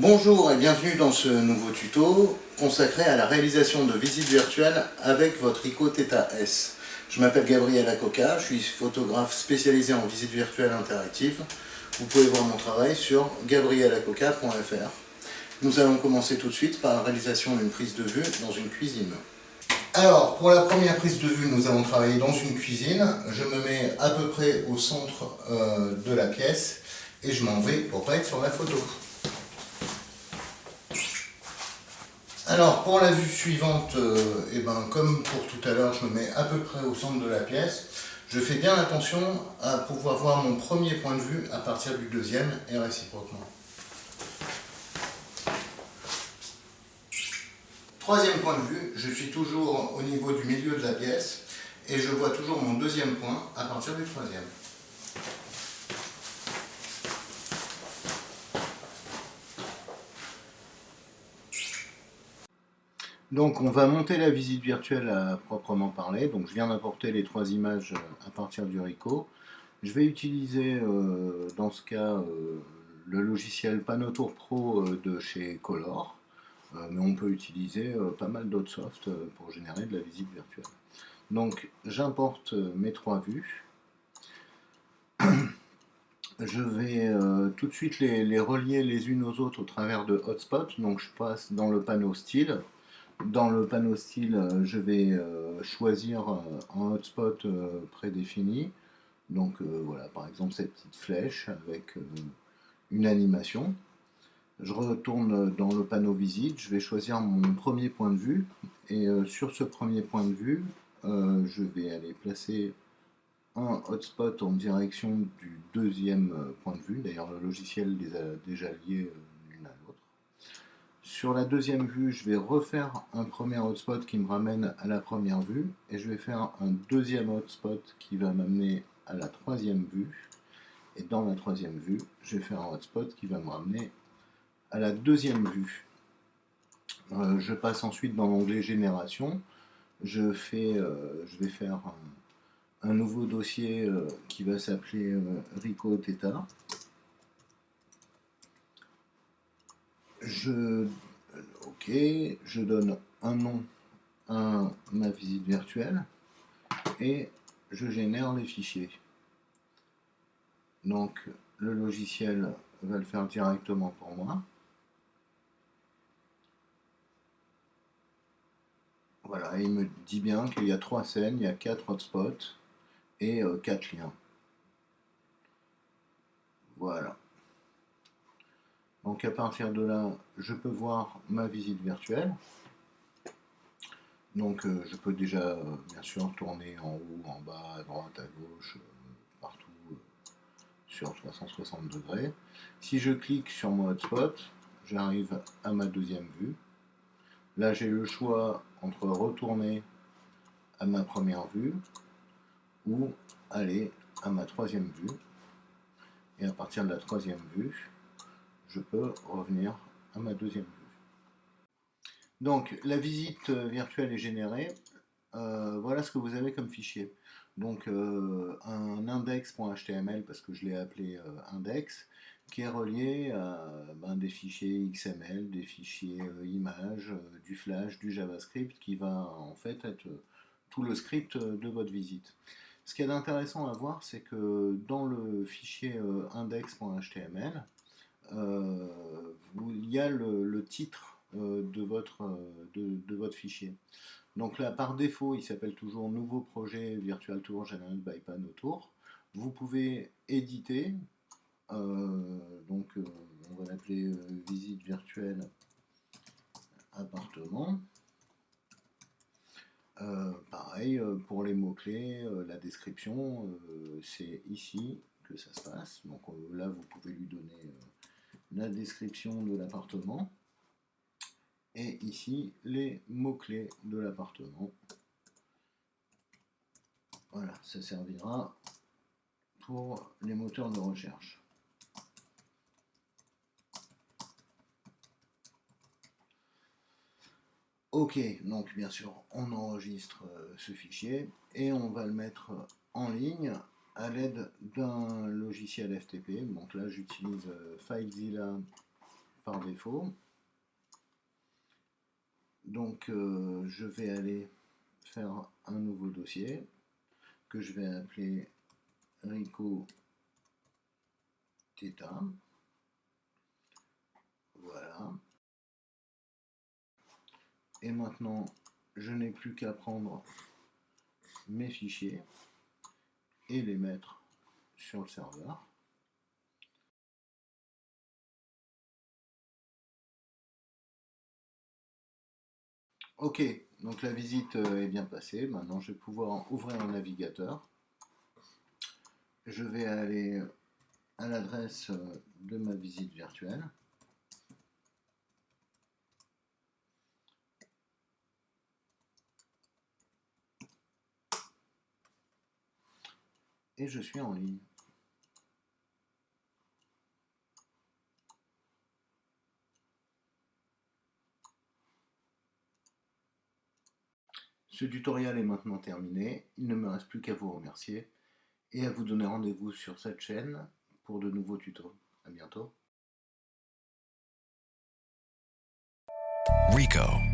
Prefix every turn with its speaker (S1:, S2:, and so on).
S1: Bonjour et bienvenue dans ce nouveau tuto consacré à la réalisation de visites virtuelles avec votre Ricoh Theta S. Je m'appelle Gabriel Accoca, je suis photographe spécialisé en visites virtuelles interactives. Vous pouvez voir mon travail sur gabrielaccoca.fr. Nous allons commencer tout de suite par la réalisation d'une prise de vue dans une cuisine. Alors, pour la première prise de vue, nous allons travailler dans une cuisine. Je me mets à peu près au centre de la pièce et je m'en vais pour pas être sur la photo. Alors pour la vue suivante, comme pour tout à l'heure, je me mets à peu près au centre de la pièce. Je fais bien attention à pouvoir voir mon premier point de vue à partir du deuxième et réciproquement. Troisième point de vue, je suis toujours au niveau du milieu de la pièce et je vois toujours mon deuxième point à partir du troisième. Donc on va monter la visite virtuelle à proprement parler. Donc je viens d'importer les trois images à partir du Ricoh. Je vais utiliser dans ce cas le logiciel Panotour Pro de chez Color. Mais on peut utiliser pas mal d'autres softs pour générer de la visite virtuelle. Donc j'importe mes trois vues. Je vais tout de suite les relier les unes aux autres au travers de hotspots. Donc je passe dans le panneau style. Dans le panneau style, je vais choisir un hotspot prédéfini. Donc voilà, par exemple cette petite flèche avec une animation. Je retourne dans le panneau visite, je vais choisir mon premier point de vue. Et sur ce premier point de vue, je vais aller placer un hotspot en direction du deuxième point de vue. D'ailleurs, le logiciel les a déjà liés l'une à l'autre. Sur la deuxième vue, je vais refaire un premier hotspot qui me ramène à la première vue et je vais faire un deuxième hotspot qui va m'amener à la troisième vue. Et dans la troisième vue, je vais faire un hotspot qui va me ramener à la deuxième vue. Je passe ensuite dans l'onglet Génération. Je vais faire un nouveau dossier qui va s'appeler Ricoh Theta. Je donne un nom à ma visite virtuelle et je génère les fichiers. Donc le logiciel va le faire directement pour moi. Voilà, il me dit bien qu'il y a 3 scènes, il y a 4 hotspots et 4 liens. Voilà. Donc à partir de là, je peux voir ma visite virtuelle. Donc je peux déjà bien sûr tourner en haut, en bas, à droite, à gauche, partout sur 360 degrés. Si je clique sur mon hotspot, j'arrive à ma deuxième vue. Là j'ai le choix entre retourner à ma première vue ou aller à ma troisième vue. Et à partir de la troisième vue, je peux revenir à ma deuxième vue. Donc la visite virtuelle est générée. Voilà ce que vous avez comme fichier. Donc un index.html parce que je l'ai appelé index qui est relié à des fichiers XML, des fichiers images, du Flash, du JavaScript qui va en fait être tout le script de votre visite. Ce qu'il y a d'intéressant à voir, c'est que dans le fichier index.html, il y a le titre de votre fichier. Donc là, par défaut, il s'appelle toujours Nouveau projet Virtual Tour Generated by Panotour. Vous pouvez éditer, on va l'appeler Visite virtuelle appartement. Pareil, pour les mots-clés, la description, c'est ici que ça se passe. Donc là, vous pouvez lui donner la description de l'appartement. Et ici, les mots-clés de l'appartement. Voilà, ça servira pour les moteurs de recherche. Ok, donc bien sûr, on enregistre ce fichier et on va le mettre en ligne à l'aide d'un logiciel FTP. Donc là, j'utilise FileZilla par défaut. Donc je vais aller faire un nouveau dossier que je vais appeler Rico Theta. Voilà. Et maintenant, je n'ai plus qu'à prendre mes fichiers et les mettre sur le serveur. Ok, donc la visite est bien passée. Maintenant, je vais pouvoir ouvrir un navigateur. Je vais aller à l'adresse de ma visite virtuelle. Et je suis en ligne. Ce tutoriel est maintenant terminé. Il ne me reste plus qu'à vous remercier et à vous donner rendez-vous sur cette chaîne pour de nouveaux tutos. À bientôt.
S2: Rico.